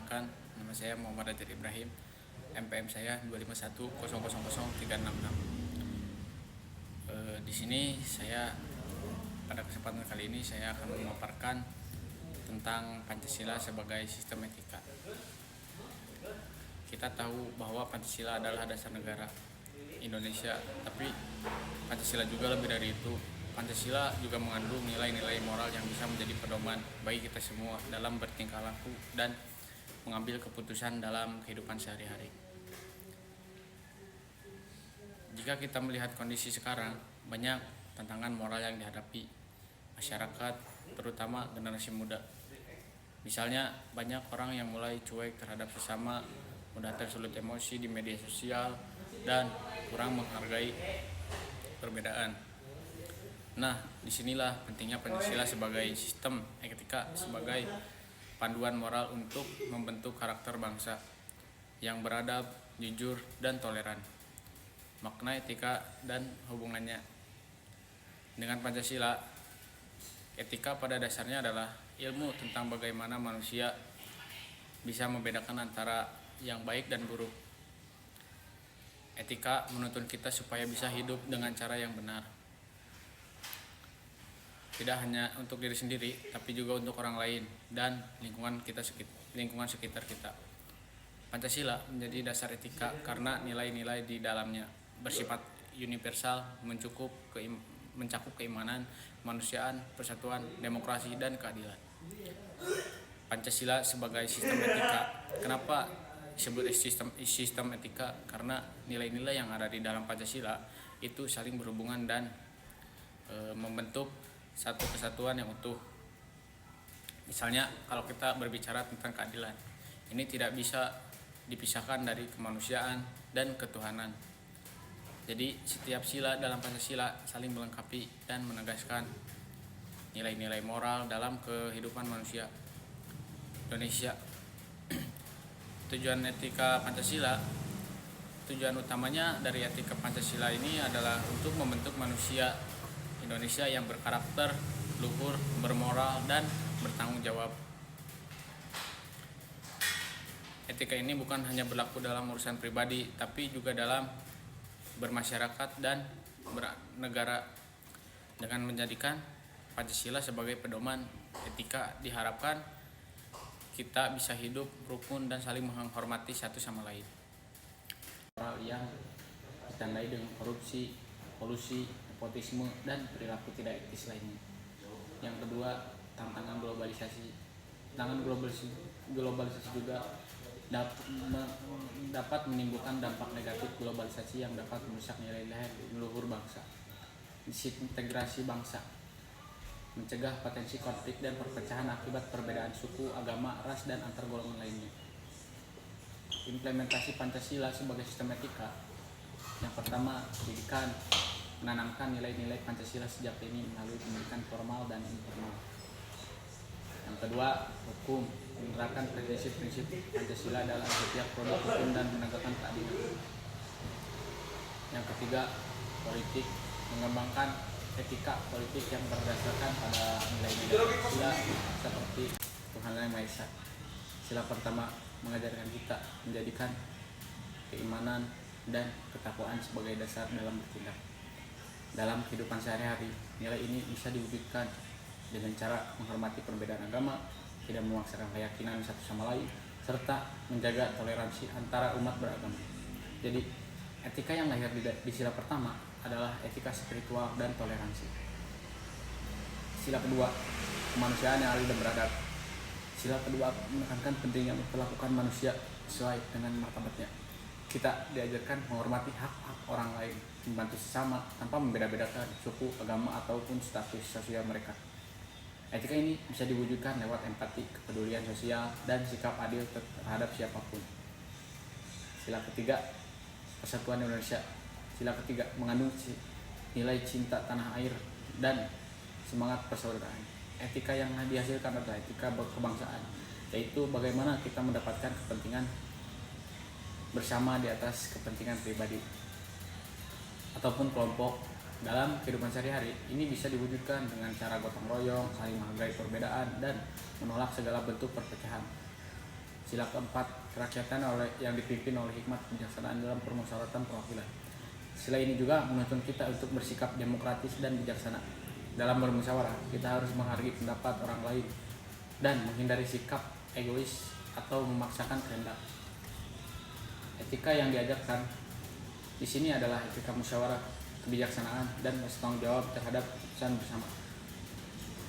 Perkenalkan, nama saya Muhammad Rajat Ibrahim. MPM saya 251000366. Di sini saya pada kesempatan kali ini saya akan memaparkan tentang Pancasila sebagai sistem etika. Kita tahu bahwa Pancasila adalah dasar negara Indonesia, tapi Pancasila juga lebih dari itu. Pancasila juga mengandung nilai-nilai moral yang bisa menjadi pedoman bagi kita semua dalam bertingkah laku dan mengambil keputusan dalam kehidupan sehari-hari. Jika kita melihat kondisi sekarang, banyak tantangan moral yang dihadapi masyarakat, terutama generasi muda. Misalnya, banyak orang yang mulai cuek terhadap sesama, mudah tersulut emosi di media sosial, dan kurang menghargai perbedaan. Nah, disinilah pentingnya Pancasila sebagai sistem etika, sebagai panduan moral untuk membentuk karakter bangsa yang beradab, jujur, dan toleran. Makna etika dan hubungannya dengan Pancasila. Etika pada dasarnya adalah ilmu tentang bagaimana manusia bisa membedakan antara yang baik dan buruk. Etika menuntun kita supaya bisa hidup dengan cara yang benar, tidak hanya untuk diri sendiri, tapi juga untuk orang lain dan lingkungan sekitar kita. Pancasila menjadi dasar etika karena nilai-nilai di dalamnya bersifat universal, mencakup keimanan, kemanusiaan, persatuan, demokrasi, dan keadilan. Pancasila sebagai sistem etika. Kenapa disebut sistem etika? Karena nilai-nilai yang ada di dalam Pancasila itu saling berhubungan dan membentuk satu kesatuan yang utuh. Misalnya kalau kita berbicara tentang keadilan, ini tidak bisa dipisahkan dari kemanusiaan dan ketuhanan. Jadi setiap sila dalam Pancasila saling melengkapi dan menegaskan nilai-nilai moral dalam kehidupan manusia Indonesia. Tujuan utamanya dari etika Pancasila ini adalah untuk membentuk manusia Indonesia yang berkarakter luhur, bermoral, dan bertanggung jawab. Etika ini bukan hanya berlaku dalam urusan pribadi, tapi juga dalam bermasyarakat dan bernegara. Dengan menjadikan Pancasila sebagai pedoman etika, diharapkan kita bisa hidup rukun dan saling menghormati satu sama lain. Moral yang ditandai dengan korupsi, kolusi, nepotisme, dan perilaku tidak etis lainnya. Yang kedua, tantangan globalisasi. Tantangan globalisasi juga dapat menimbulkan dampak negatif globalisasi yang dapat merusak nilai-nilai luhur bangsa. Disintegrasi bangsa, mencegah potensi konflik dan perpecahan akibat perbedaan suku, agama, ras, dan antar golongan lainnya. Implementasi Pancasila sebagai sistem etika. Yang pertama, pendidikan, menanamkan nilai-nilai Pancasila sejak dini melalui pendidikan formal dan informal. Yang kedua, hukum, menerapkan prinsip-prinsip Pancasila dalam setiap produk hukum dan menegakkan keadilan. Yang ketiga, politik, mengembangkan etika politik yang berdasarkan pada nilai-nilai Pancasila seperti Tuhan Yang Maha Esa. Sila pertama mengajarkan kita menjadikan keimanan dan ketakwaan sebagai dasar dalam bertindak. Dalam kehidupan sehari-hari, nilai ini bisa diwujudkan dengan cara menghormati perbedaan agama, tidak memaksakan keyakinan satu sama lain, serta menjaga toleransi antara umat beragama. Jadi, etika yang lahir di sila pertama adalah etika spiritual dan toleransi. Sila kedua, kemanusiaan yang adil dan beradab. Sila kedua menekankan pentingnya memperlakukan manusia sesuai dengan martabatnya. Kita diajarkan menghormati hak-hak orang lain, membantu sesama tanpa membeda-bedakan suku, agama, ataupun status sosial mereka. Etika ini bisa diwujudkan lewat empati, kepedulian sosial, dan sikap adil terhadap siapapun. Sila ketiga, persatuan Indonesia. Sila ketiga mengandung nilai cinta tanah air dan semangat persaudaraan. Etika yang dihasilkan adalah etika kebangsaan, yaitu bagaimana kita mendapatkan kepentingan bersama di atas kepentingan pribadi ataupun kelompok. Dalam kehidupan sehari-hari, ini bisa diwujudkan dengan cara gotong royong, saling menghargai perbedaan, dan menolak segala bentuk perpecahan. Sila keempat, kerakyatan yang dipimpin oleh hikmat kebijaksanaan dalam permusyawaratan perwakilan. Sila ini juga menuntun kita untuk bersikap demokratis dan bijaksana. Dalam bermusyawarah, kita harus menghargai pendapat orang lain dan menghindari sikap egois atau memaksakan kehendak. Etika yang diajarkan di sini adalah etika musyawarah, kebijaksanaan, dan bertanggung jawab terhadap keputusan bersama.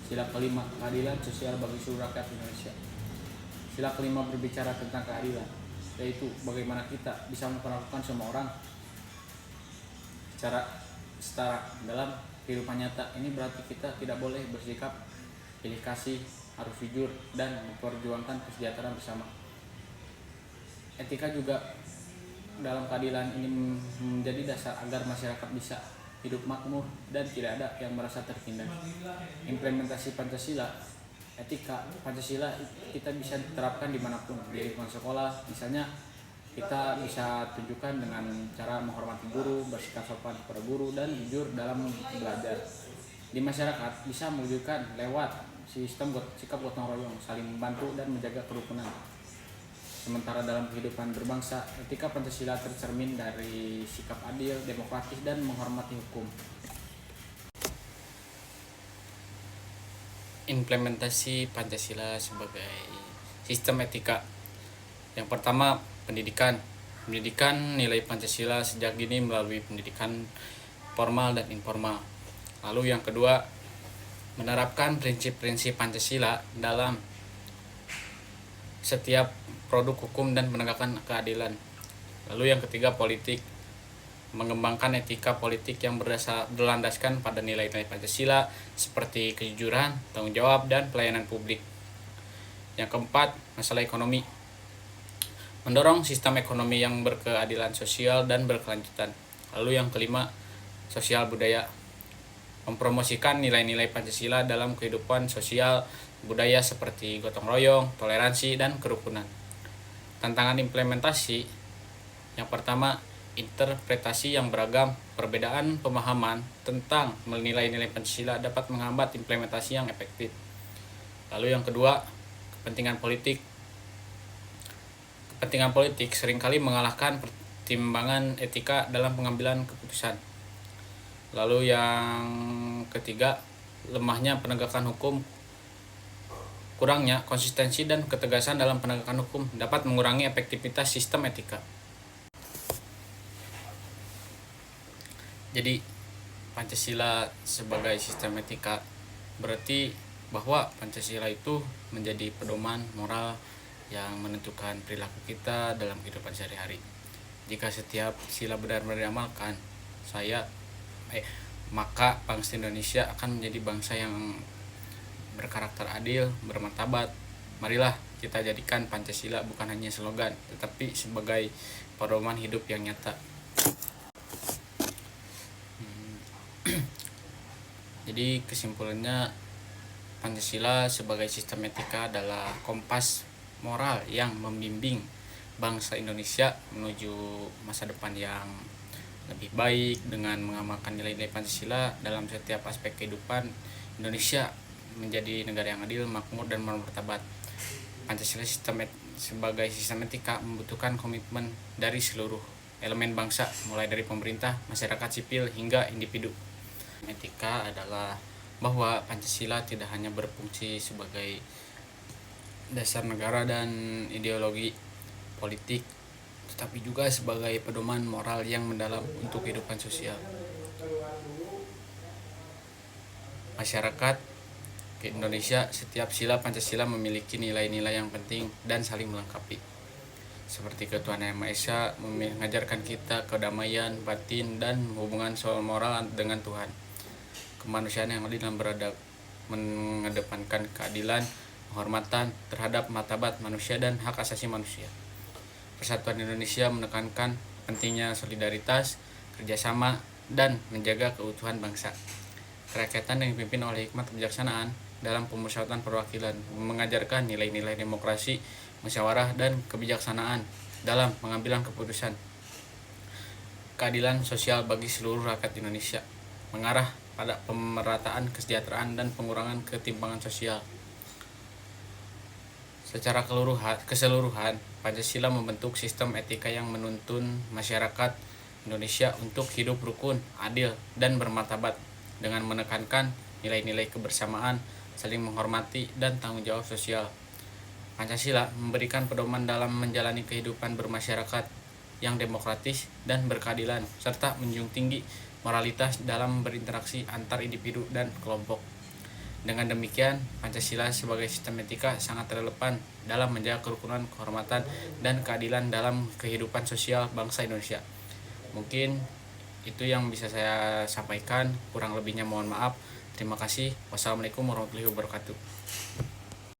Sila kelima, keadilan sosial bagi seluruh rakyat Indonesia. Sila kelima berbicara tentang keadilan, yaitu bagaimana kita bisa memperlakukan semua orang secara setara dalam kehidupan nyata. Ini berarti kita tidak boleh bersikap pilih kasih, harus jujur, dan memperjuangkan kesejahteraan bersama. Etika juga dalam keadilan ini menjadi dasar agar masyarakat bisa hidup makmur dan tidak ada yang merasa tertindas. Implementasi Pancasila, etika Pancasila kita bisa terapkan dimanapun, di lingkungan sekolah misalnya. Kita bisa tunjukkan dengan cara menghormati guru, bersikap sopan kepada guru, dan jujur dalam belajar. Di masyarakat bisa mewujudkan lewat sistem sikap gotong royong, saling membantu dan menjaga kerukunan. Sementara dalam kehidupan berbangsa, etika Pancasila tercermin dari sikap adil, demokratis, dan menghormati hukum. Implementasi Pancasila sebagai sistem etika. Yang pertama, pendidikan. Pendidikan nilai Pancasila sejak dini melalui pendidikan formal dan informal. Lalu yang kedua, menerapkan prinsip-prinsip Pancasila dalam setiap produk hukum dan penegakan keadilan. Lalu yang ketiga, politik. Mengembangkan etika politik yang berlandaskan pada nilai-nilai Pancasila seperti kejujuran, tanggung jawab, dan pelayanan publik. Yang keempat, masalah ekonomi. Mendorong sistem ekonomi yang berkeadilan sosial dan berkelanjutan. Lalu yang kelima, sosial budaya. Mempromosikan nilai-nilai Pancasila dalam kehidupan sosial budaya seperti gotong royong, toleransi, dan kerukunan. Tantangan implementasi. Yang pertama, interpretasi yang beragam. Perbedaan pemahaman tentang nilai-nilai Pancasila dapat menghambat implementasi yang efektif. Lalu yang kedua, kepentingan politik. Kepentingan politik seringkali mengalahkan pertimbangan etika dalam pengambilan keputusan. Lalu yang ketiga, lemahnya penegakan hukum. Kurangnya konsistensi dan ketegasan dalam penegakan hukum dapat mengurangi efektivitas sistem etika. Jadi, Pancasila sebagai sistem etika berarti bahwa Pancasila itu menjadi pedoman moral yang menentukan perilaku kita dalam kehidupan sehari-hari. Jika setiap sila benar-benar diamalkan, maka bangsa Indonesia akan menjadi bangsa yang berkarakter adil, bermartabat. Marilah kita jadikan Pancasila bukan hanya slogan, tetapi sebagai pedoman hidup yang nyata. Jadi kesimpulannya, Pancasila sebagai sistem etika adalah kompas moral yang membimbing bangsa Indonesia menuju masa depan yang lebih baik. Dengan mengamalkan nilai-nilai Pancasila dalam setiap aspek kehidupan, Indonesia menjadi negara yang adil, makmur, dan bermartabat. Pancasila sebagai sistem etika membutuhkan komitmen dari seluruh elemen bangsa, mulai dari pemerintah, masyarakat sipil, hingga individu. Etika adalah bahwa Pancasila tidak hanya berfungsi sebagai dasar negara dan ideologi politik, tetapi juga sebagai pedoman moral yang mendalam untuk kehidupan sosial masyarakat ke Indonesia. Setiap sila Pancasila memiliki nilai-nilai yang penting dan saling melengkapi, seperti ketuhanan yang Maha Esa mengajarkan kita kedamaian batin dan hubungan moral dengan Tuhan, kemanusiaan yang adil dan beradab, mengedepankan keadilan, penghormatan terhadap martabat manusia dan hak asasi manusia. Persatuan Indonesia menekankan pentingnya solidaritas, kerjasama, dan menjaga keutuhan bangsa. Kerakyatan yang dipimpin oleh hikmat kebijaksanaan dalam pemusyawaratan perwakilan mengajarkan nilai-nilai demokrasi, musyawarah, dan kebijaksanaan dalam pengambilan keputusan. Keadilan sosial bagi seluruh rakyat Indonesia mengarah pada pemerataan kesejahteraan dan pengurangan ketimpangan sosial. Secara keseluruhan, Pancasila membentuk sistem etika yang menuntun masyarakat Indonesia untuk hidup rukun, adil, dan bermartabat dengan menekankan nilai-nilai kebersamaan, saling menghormati, dan tanggung jawab sosial. Pancasila memberikan pedoman dalam menjalani kehidupan bermasyarakat yang demokratis dan berkeadilan, serta menjunjung tinggi moralitas dalam berinteraksi antar individu dan kelompok. Dengan demikian, Pancasila sebagai sistem etika sangat relevan dalam menjaga kerukunan, kehormatan, dan keadilan dalam kehidupan sosial bangsa Indonesia. Mungkin itu yang bisa saya sampaikan, kurang lebihnya mohon maaf. Terima kasih. Wassalamualaikum warahmatullahi wabarakatuh.